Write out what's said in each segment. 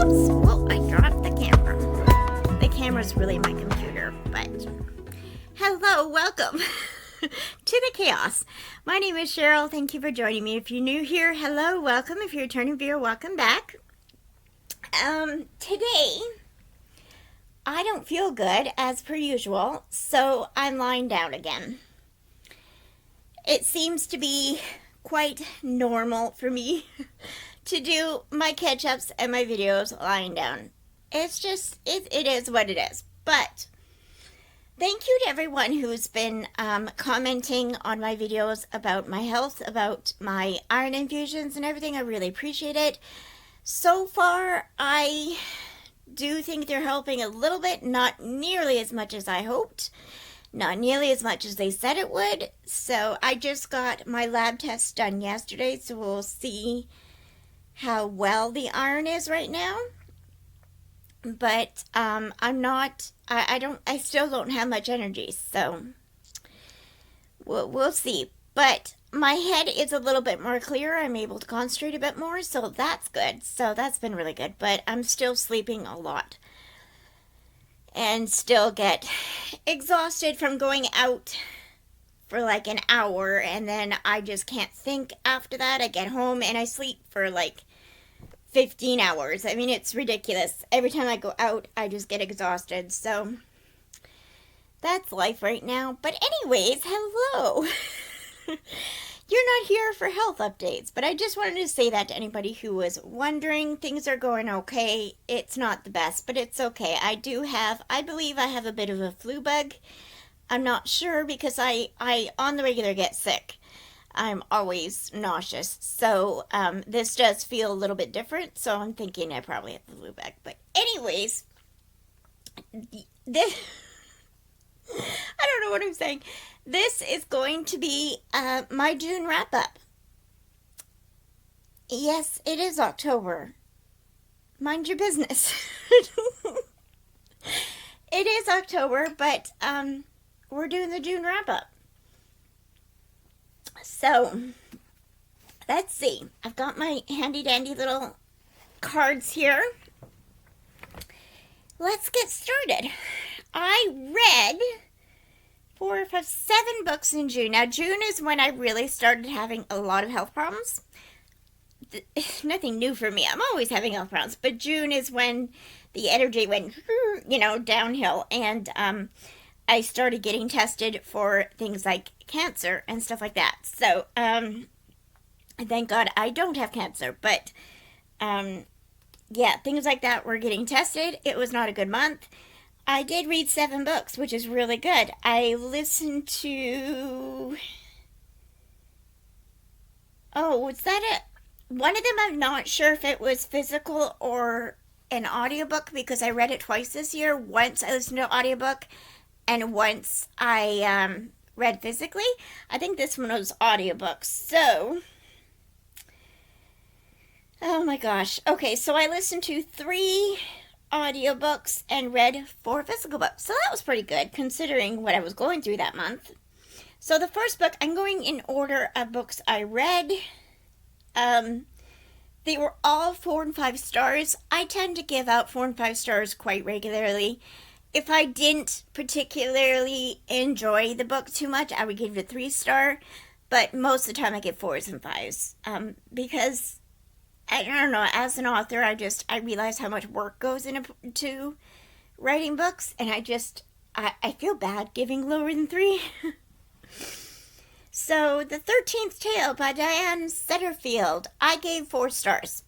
Oops. Whoa, I dropped the camera. The camera's really my computer, but hello, welcome to the chaos. My name is Cheryl. Thank you for joining me. If you're new here, hello, welcome. If you're a returning viewer, welcome back. Today, I don't feel good as per usual, so I'm lying down again. It seems to be quite normal for me to do my catch-ups and my videos lying down. It's just, it is what it is. But thank you to everyone who's been commenting on my videos about my health, about my iron infusions and everything. I really appreciate it. So far, I do think they're helping a little bit, not nearly as much as I hoped. Not nearly as much as they said it would. So I just got my lab test done yesterday, so we'll see how well the iron is right now. But I still don't have much energy, so we'll see. But my head is a little bit more clear. I'm able to concentrate a bit more, so that's good. So that's been really good, but I'm still sleeping a lot. And still get exhausted from going out for like an hour, and then I just can't think after that. I get home and I sleep for like 15 hours. I mean, it's ridiculous. Every time I go out, I just get exhausted. So that's life right now. But anyways, hello. You're not here for health updates, but I just wanted to say that to anybody who was wondering. Things are going okay. It's not the best, but it's okay. I believe I have a bit of a flu bug. I'm not sure because I on the regular get sick. I'm always nauseous. So this does feel a little bit different. So I'm thinking I probably have the flu bug. But anyways, this, I don't know what I'm saying. This is going to be my June wrap-up. Yes, it is October. Mind your business. It is October, but we're doing the June wrap-up. So, let's see. I've got my handy-dandy little cards here. Let's get started. I read 4, 5, 7 books in June. Now, June is when I really started having a lot of health problems. Nothing new for me. I'm always having health problems. But June is when the energy went, downhill. And I started getting tested for things like cancer and stuff like that. So, thank God I don't have cancer. But, things like that were getting tested. It was not a good month. I did read 7 books, which is really good. I listened to... Oh, was that it? One of them, I'm not sure if it was physical or an audiobook because I read it twice this year. Once I listened to an audiobook and once I read physically. I think this one was audiobook. So... Oh my gosh. Okay, so I listened to 3... audiobooks and read 4 physical books. So that was pretty good considering what I was going through that month. So the first book, I'm going in order of books I read. They were all 4 and 5 stars. I tend to give out 4 and 5 stars quite regularly. If I didn't particularly enjoy the book too much, I would give it a 3-star. But most of the time I give 4s and 5s. Because I don't know, as an author, I realize how much work goes into writing books, and I feel bad giving lower than 3. So, The 13th Tale by Diane Setterfield, I gave 4 stars.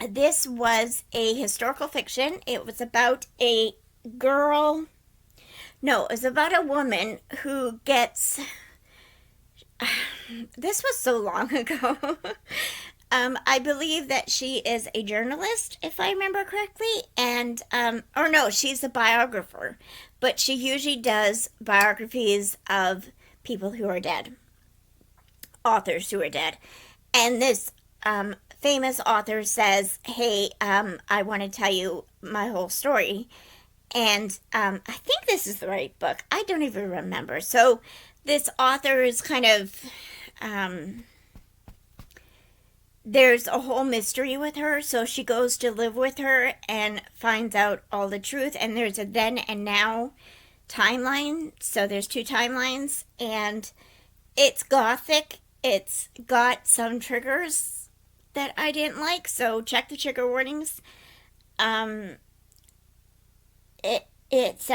This was a historical fiction. It was about it was about a woman who gets... This was so long ago. I believe that she is a journalist, if I remember correctly, and, she's a biographer, but she usually does biographies of people who are dead, authors who are dead, and this, famous author says, hey, I want to tell you my whole story, and, I think this is the right book, I don't even remember, so this author is kind of, there's a whole mystery with her. So she goes to live with her and finds out all the truth. And there's a then and now timeline. So there's two timelines, and it's gothic. It's got some triggers that I didn't like. So check the trigger warnings. Um, it's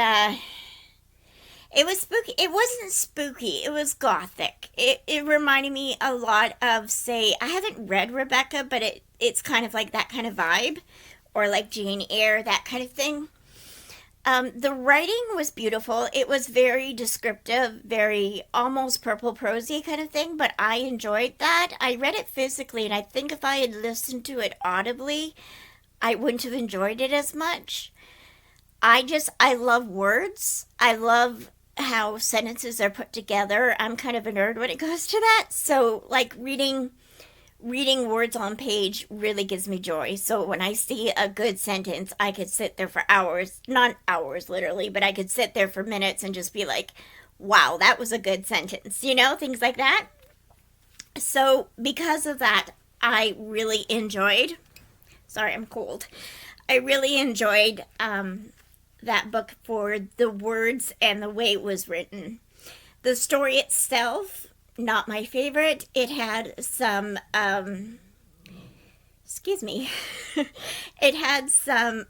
it was spooky. It wasn't spooky. It was gothic. It reminded me a lot of, say, I haven't read Rebecca, but it's kind of like that kind of vibe, or like Jane Eyre, that kind of thing. The writing was beautiful. It was very descriptive, very almost purple prosy kind of thing, but I enjoyed that. I read it physically, and I think if I had listened to it audibly, I wouldn't have enjoyed it as much. I love words. I love how sentences are put together. I'm kind of a nerd when it goes to that. So like reading words on page really gives me joy. So when I see a good sentence, I could sit there for hours, not hours literally, but I could sit there for minutes and just be like, wow, that was a good sentence, things like that. So because of that, I really enjoyed, sorry, I'm cold. I really enjoyed that book for the words and the way it was written. The story itself, not my favorite. It had some, excuse me, it had some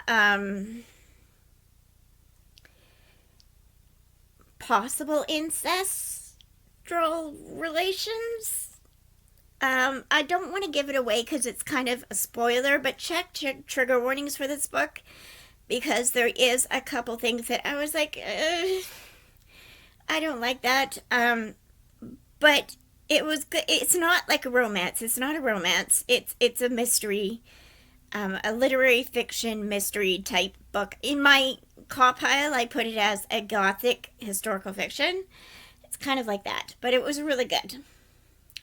possible ancestral relations. I don't want to give it away because it's kind of a spoiler, but check trigger warnings for this book because there is a couple things that I was like, I don't like that. But it was good. It's not like a romance. It's not a romance. It's a mystery, a literary fiction mystery type book. In my call pile, I put it as a gothic historical fiction. It's kind of like that, but it was really good.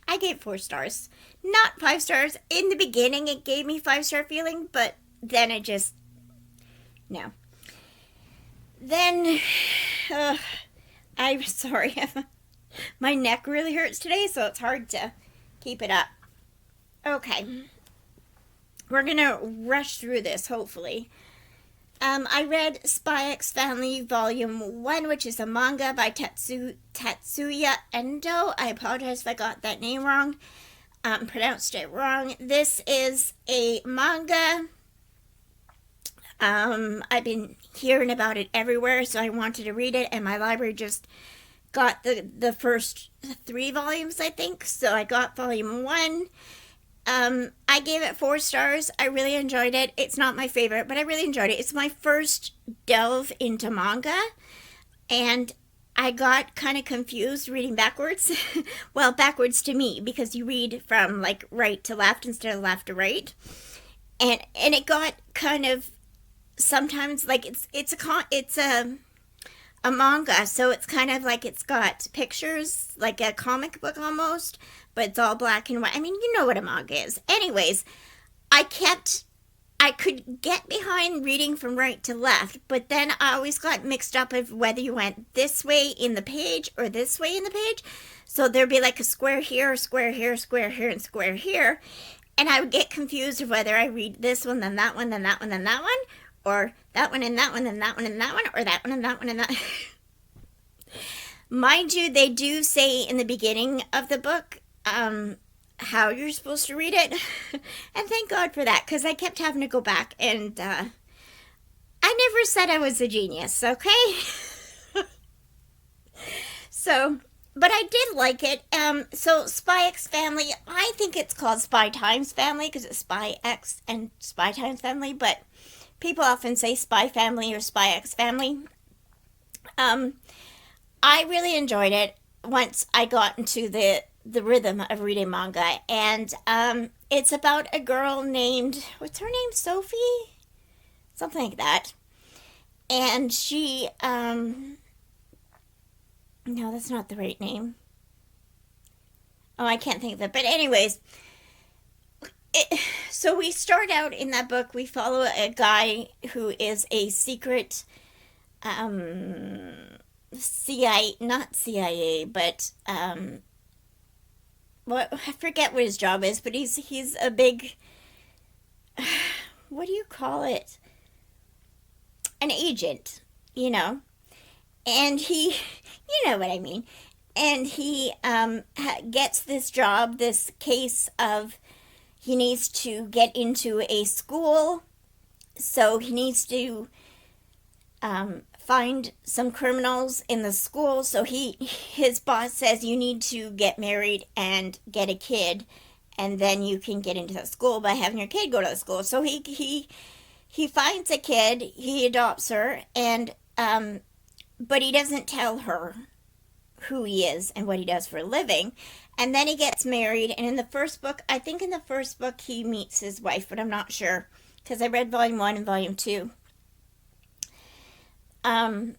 I gave 4 stars, not 5 stars. In the beginning, it gave me 5 star feeling, but then it just no. Then, uh, I'm sorry. My neck really hurts today, so it's hard to keep it up. Okay, we're gonna rush through this, hopefully. I read Spy X Family Volume 1, which is a manga by Tatsuya Endo. I apologize if I got that name wrong, pronounced it wrong. This is a manga. I've been hearing about it everywhere, so I wanted to read it, and my library just got the first 3 volumes, I think. So I got volume 1. I gave it 4 stars. I really enjoyed it. It's not my favorite, but I really enjoyed it. It's my first delve into manga, and I got kind of confused reading backwards. Well, backwards to me, because you read from like right to left instead of left to right, and it got kind of sometimes like it's a manga, so it's kind of like it's got pictures, like a comic book almost, but it's all black and white. I mean, you know what a manga is. Anyways, I kept, I could get behind reading from right to left, but then I always got mixed up of whether you went this way in the page or this way in the page. So there'd be like a square here, square here, square here, and square here. And I would get confused of whether I read this one, then that one, then that one, then that one, or that one and that one and that one and that one, or that one and that one and that. Mind you, they do say in the beginning of the book how you're supposed to read it, and thank God for that, because I kept having to go back, and I never said I was a genius, okay? So, but I did like it. So Spy X Family, I think it's called Spy Times Family because it's Spy X and Spy Times Family, but people often say Spy Family or Spy X Family. Um, I really enjoyed it once I got into the rhythm of reading manga, and it's about a girl named, what's her name, Sophie, something like that, and she no, that's not the right name. Oh, I can't think of it. But anyways, so we start out in that book. We follow a guy who is a secret CIA, not CIA, but what, I forget what his job is, but he's a big, what do you call it? An agent, you know. And he, you know what I mean. And he gets this job, this case of he needs to get into a school, so he needs to find some criminals in the school. So his boss says you need to get married and get a kid, and then you can get into the school by having your kid go to the school. So he finds a kid, he adopts her, and but he doesn't tell her who he is and what he does for a living. And then he gets married, and in the first book, I think in the first book he meets his wife, but I'm not sure because I read volume 1 and volume 2. Um,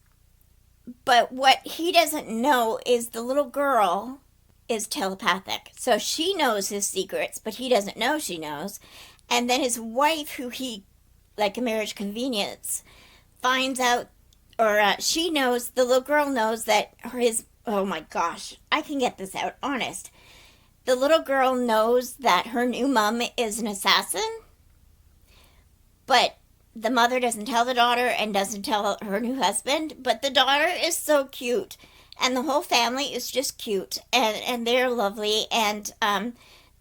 but what he doesn't know is the little girl is telepathic. So she knows his secrets, but he doesn't know she knows. And then his wife, who he, like a marriage convenience, finds out, or she knows, the little girl knows that oh my gosh, I can get this out, honest. The little girl knows that her new mom is an assassin, but the mother doesn't tell the daughter and doesn't tell her new husband. But the daughter is so cute, and the whole family is just cute, and they're lovely, and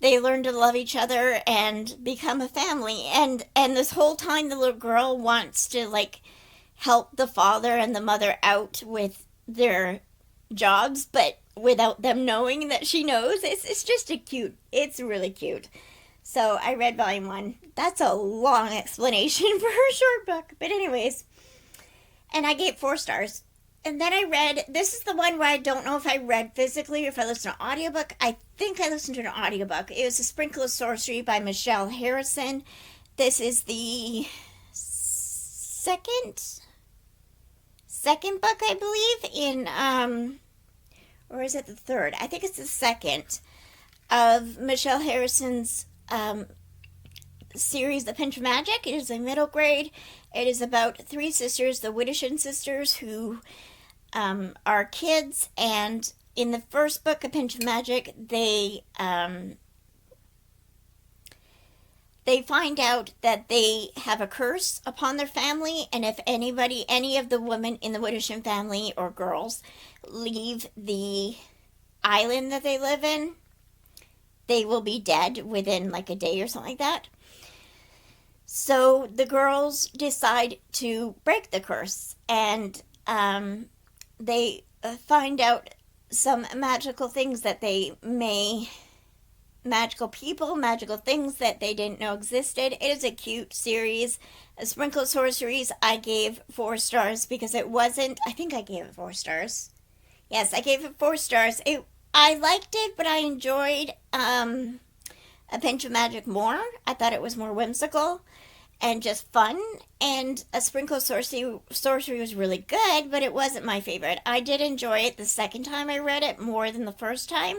they learn to love each other and become a family. And this whole time, the little girl wants to like help the father and the mother out with their jobs, but without them knowing that she knows. It's just it's really cute. So I read volume 1. That's a long explanation for a short book. But anyways, and I gave 4 stars. And then I read, this is the one where I don't know if I read physically or if I listened to an audiobook. I think I listened to an audiobook. It was A Sprinkle of Sorcery by Michelle Harrison. This is the second book, I believe, in or is it the third? I think it's the second of Michelle Harrison's series, The Pinch of Magic. It is a middle grade. It is about 3 sisters, the Widdersham sisters, who are kids. And in the first book, A Pinch of Magic, they find out that they have a curse upon their family, and if any of the women in the Widdersham family or girls leave the island that they live in, they will be dead within like a day or something like that. So the girls decide to break the curse, and they find out some magical things that magical people, magical things that they didn't know existed. It is a cute series. A Sprinkle of Sorceries, I gave 4 stars because it wasn't, I think I gave it 4 stars. Yes, I gave it 4 stars. I liked it, but I enjoyed A Pinch of Magic more. I thought it was more whimsical and just fun. And A Sprinkle of Sorcery was really good, but it wasn't my favorite. I did enjoy it the second time I read it more than the first time.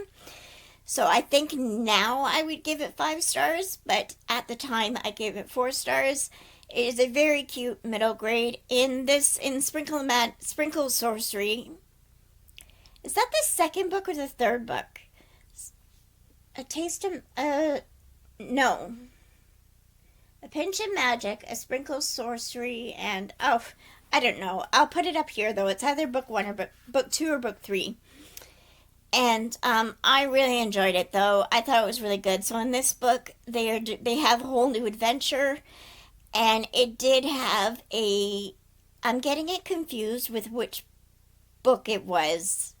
So I think now I would give it 5 stars, but at the time I gave it 4 stars. It is a very cute middle grade. In Sprinkle Sorcery, is that the second book or the third book? A Taste of, no. A Pinch of Magic, A Sprinkle Sorcery, and, oh, I don't know. I'll put it up here, though. It's either book 1 or book 2 or book 3. And I really enjoyed it, though. I thought it was really good. So in this book, they have a whole new adventure, and it did have I'm getting it confused with which book it was.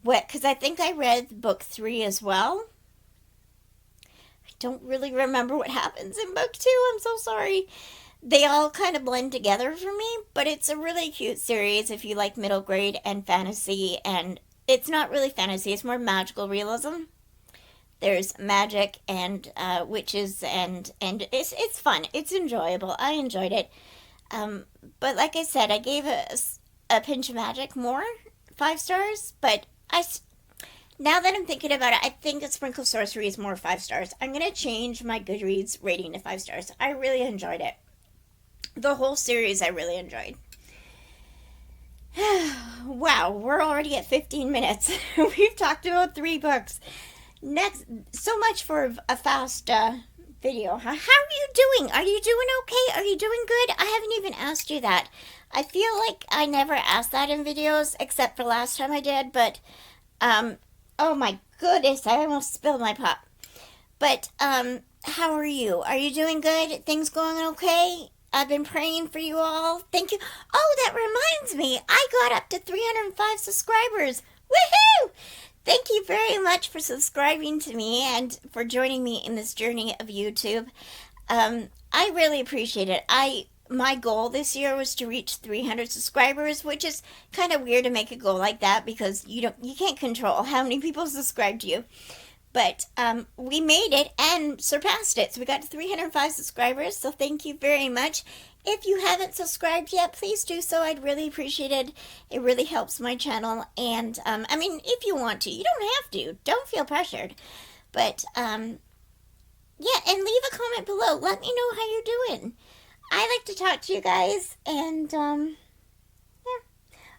Because I think I read book 3 as well. I don't really remember what happens in book 2. I'm so sorry. They all kind of blend together for me, but it's a really cute series if you like middle grade and fantasy. And it's not really fantasy, it's more magical realism. There's magic and witches, and it's fun. It's enjoyable. I enjoyed it. But like I said, I gave a Pinch of Magic more 5 stars, but now that I'm thinking about it, I think A Sprinkle Sorcery is more 5 stars. I'm going to change my Goodreads rating to 5 stars. I really enjoyed it. The whole series I really enjoyed. Wow, we're already at 15 minutes. We've talked about 3 books. Next, so much for a fast video. How are you doing? Are you doing okay? Are you doing good? I haven't even asked you that. I feel like I never asked that in videos except for last time I did, but um oh my goodness, I almost spilled my pop. But how are you? Are you doing good? Things going okay? I've been praying for you all. Thank you. Oh, that reminds me. I got up to 305 subscribers. Woohoo! Thank you very much for subscribing to me and for joining me in this journey of YouTube. I really appreciate it. I My goal this year was to reach 300 subscribers, which is kind of weird to make a goal like that because you can't control how many people subscribe to you. But we made it and surpassed it. So we got to 305 subscribers. So thank you very much. If you haven't subscribed yet, please do so. I'd really appreciate it. It really helps my channel. And I mean, if you want to, you don't have to. Don't feel pressured. But yeah, and leave a comment below. Let me know how you're doing. I like to talk to you guys. And yeah.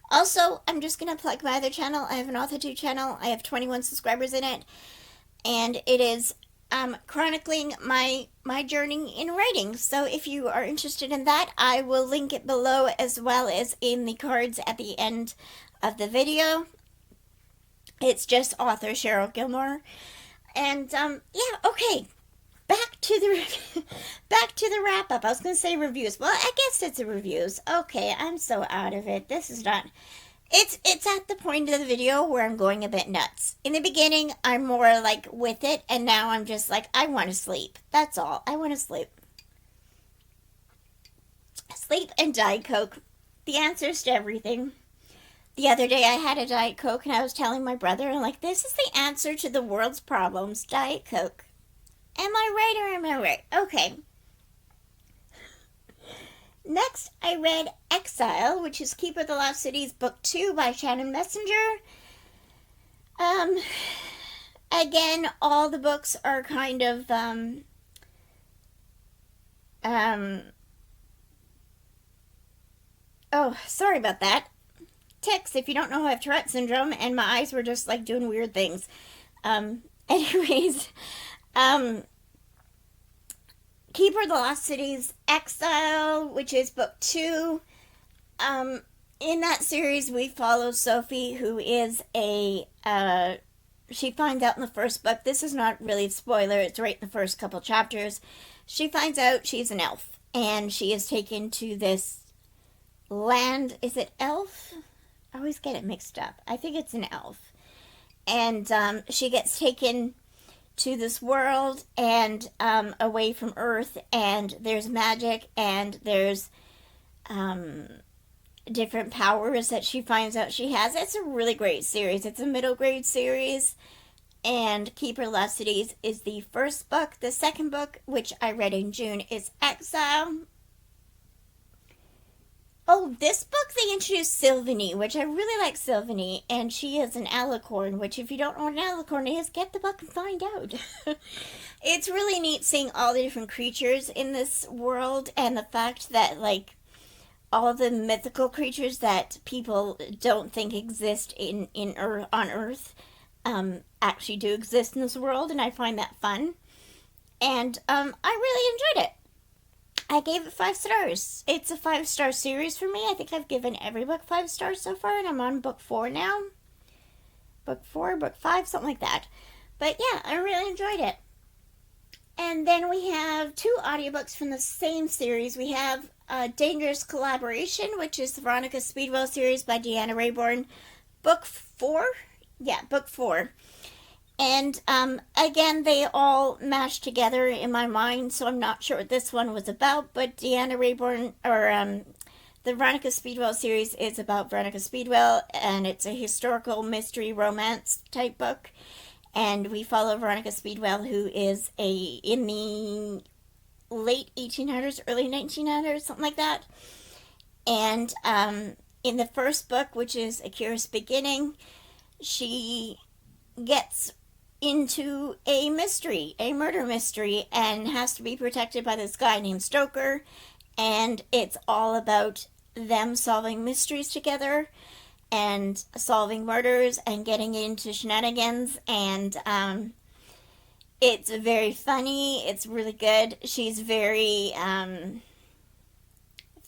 Also, I'm just going to plug my other channel. I have an author2 channel. I have 21 subscribers in it, and it is chronicling my journey in writing. So if you are interested in that, I will link it below as well as in the cards at the end of the video. It's just author Cheryl Gilmore. And yeah, okay. Back to the back to the wrap up. I was going to say reviews. Well, I guess it's a reviews. Okay, I'm so out of it. This is not. It's at the point of the video where I'm going a bit nuts. In the beginning, I'm more like with it, and now I'm just like, I want to sleep. That's all. I want to sleep. Sleep and Diet Coke. The answers to everything. The other day I had a Diet Coke, and I was telling my brother, I'm like, this is the answer to the world's problems. Diet Coke. Am I right or am I right? Okay. Next, I read Exile, which is Keeper of the Lost Cities, Book 2 by Shannon Messenger. Again, all the books are kind of, oh, sorry about that. Tics, if you don't know, I have Tourette syndrome, and my eyes were just, like, doing weird things. Anyways, Keeper of the Lost Cities, Exile, which is book 2. In that series, we follow Sophie, who is she finds out in the first book, this is not really a spoiler, it's right in the first couple chapters, she finds out she's an elf, and she is taken to this land, is it elf? I always get it mixed up. I think it's an elf. And she gets taken to this world and away from Earth, and there's magic, and there's different powers that she finds out she has. It's a really great series. It's a middle grade series, and Keeper of Lost Cities is the first book. The second book, which I read in June, is Exile. Oh, this book they introduced Sylvanie, which I really like Sylvanie, and she is an alicorn, which if you don't know what an alicorn is, get the book and find out. It's really neat seeing all the different creatures in this world, and the fact that, like, all the mythical creatures that people don't think exist on Earth actually do exist in this world, and I find that fun. And I really enjoyed it. I gave it 5 stars. It's a 5-star series for me. I think I've given every book 5 stars so far, and I'm on book 4 now. Book 4, book 5, something like that. But yeah, I really enjoyed it. And then we have 2 audiobooks from the same series. We have Dangerous Collaboration, which is the Veronica Speedwell series by Deanna Raybourn. Book 4? Yeah, book 4. And again, they all mashed together in my mind, so I'm not sure what this one was about. But Deanna Raybourn, or the Veronica Speedwell series, is about Veronica Speedwell, and it's a historical mystery romance type book. And we follow Veronica Speedwell, who is in the late 1800s, early 1900s, something like that. And in the first book, which is A Curious Beginning, she gets into a murder mystery, and has to be protected by this guy named Stoker, and it's all about them solving mysteries together and solving murders and getting into shenanigans, and It's very funny. It's really good. She's very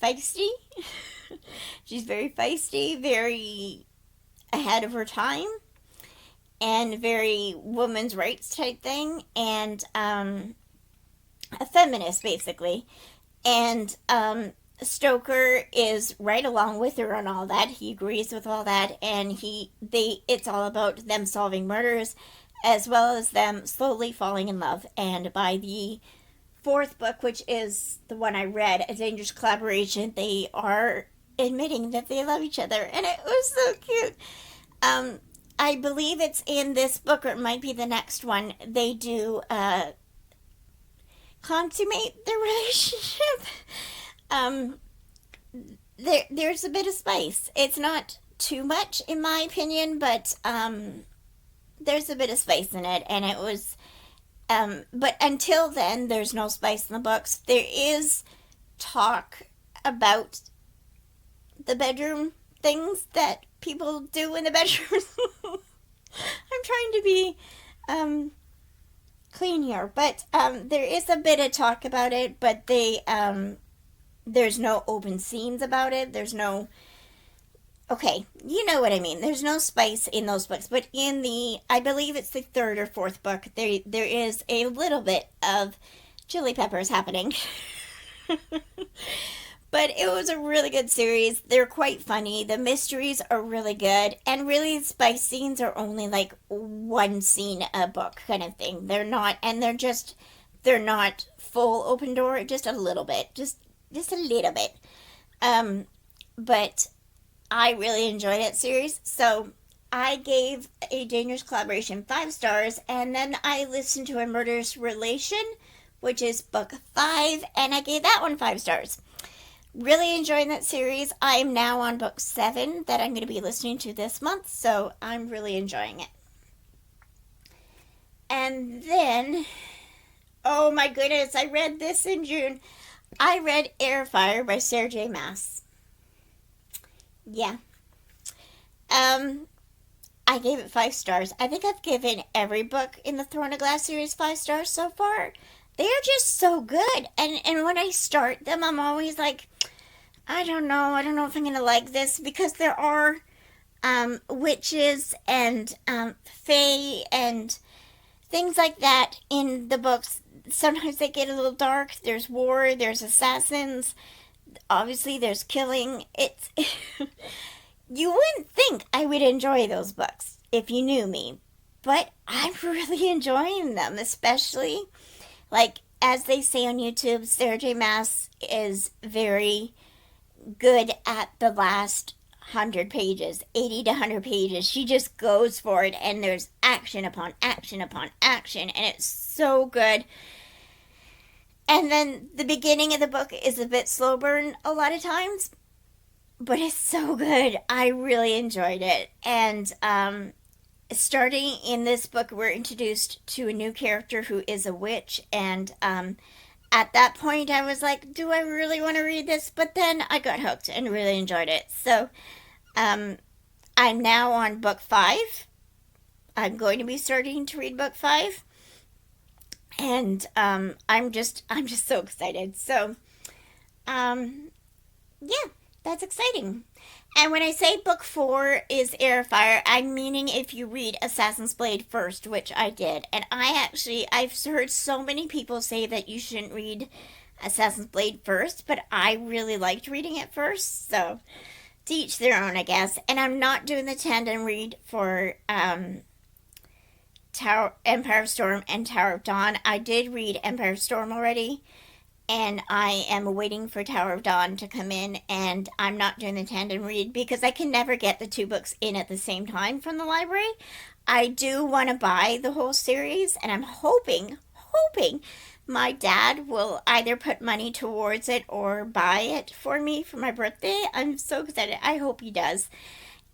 feisty. She's very feisty, very ahead of her time, and very women's rights type thing, and a feminist basically. And Stoker is right along with her on all that. He agrees with all that, and it's all about them solving murders as well as them slowly falling in love. And by the fourth book, which is the one I read, A Dangerous Collaboration, they are admitting that they love each other, and it was so cute. I believe it's in this book, or it might be the next one. They do consummate their relationship. Um, there's a bit of spice. It's not too much, in my opinion, but there's a bit of spice in it, and it was. But until then, there's no spice in the books. There is talk about the bedroom things that people do in the bedrooms. I'm trying to be clean here, but there is a bit of talk about it, but there's no open scenes about it. There's no, okay, you know what I mean. There's no spice in those books, but in I believe it's the third or fourth book, there is a little bit of chili peppers happening. But it was a really good series. They're quite funny. The mysteries are really good. And really, spice scenes are only like one scene a book kind of thing. They're not, and they're not full open door, just a little bit. Just a little bit. But I really enjoyed that series. So I gave A Dangerous Collaboration 5 stars. And then I listened to A Murderous Relation, which is book 5. And I gave that one 5 stars. Really enjoying that series. I am now on book 7 that I'm going to be listening to this month, so I'm really enjoying it. And then, oh my goodness, I read this in June. I read Air Fire by Sarah J. Maas. Yeah. I gave it 5 stars. I think I've given every book in the Throne of Glass series 5 stars so far. They are just so good. And when I start them, I'm always like, I don't know if I'm going to like this, because there are witches and fae and things like that in the books. Sometimes they get a little dark. There's war, there's assassins, obviously there's killing. It's you wouldn't think I would enjoy those books if you knew me, but I'm really enjoying them, especially like, as they say on YouTube, Sarah J. Maas is very good at the last 100 pages, 80 to 100 pages. She just goes for it, and there's action upon action upon action, and it's so good. And then the beginning of the book is a bit slow burn a lot of times, but it's so good. I really enjoyed it. And starting in this book, we're introduced to a new character who is a witch, and at that point I was like, do I really want to read this? But then I got hooked and really enjoyed it. So I'm now on book 5. I'm going to be starting to read book 5, and I'm just so excited. So yeah, that's exciting. And when I say book 4 is Air Fire, I'm meaning if you read Assassin's Blade first, which I did. And I've heard so many people say that you shouldn't read Assassin's Blade first, but I really liked reading it first, so to each their own, I guess. And I'm not doing the tandem read for Empire of Storm and Tower of Dawn. I did read Empire of Storm already, and I am waiting for Tower of Dawn to come in, and I'm not doing the tandem read because I can never get the 2 books in at the same time from the library. I do want to buy the whole series, and I'm hoping my dad will either put money towards it or buy it for me for my birthday. I'm so excited. I hope he does.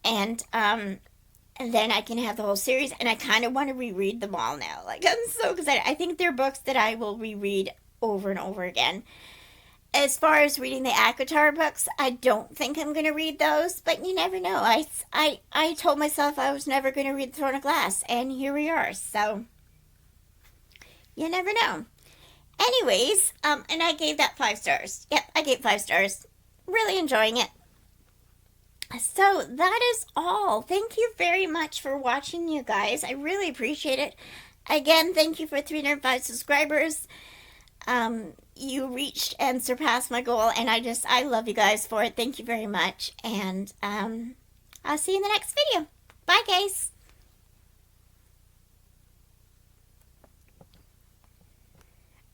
And then I can have the whole series, and I kind of want to reread them all now. Like, I'm so excited. I think they're books that I will reread over and over again. As far as reading the ACOTAR books, I don't think I'm going to read those, but you never know. I told myself I was never going to read Throne of Glass, and here we are. So You never know. Anyways, and I gave that 5 stars. Yep, I gave 5 stars. Really enjoying it. So that is all. Thank you very much for watching, you guys. I really appreciate it. Again, thank you for 305 subscribers. You reached and surpassed my goal, and I love you guys for it. Thank you very much, and I'll see you in the next video. Bye, guys.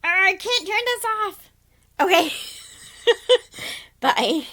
I can't turn this off. Okay. Bye.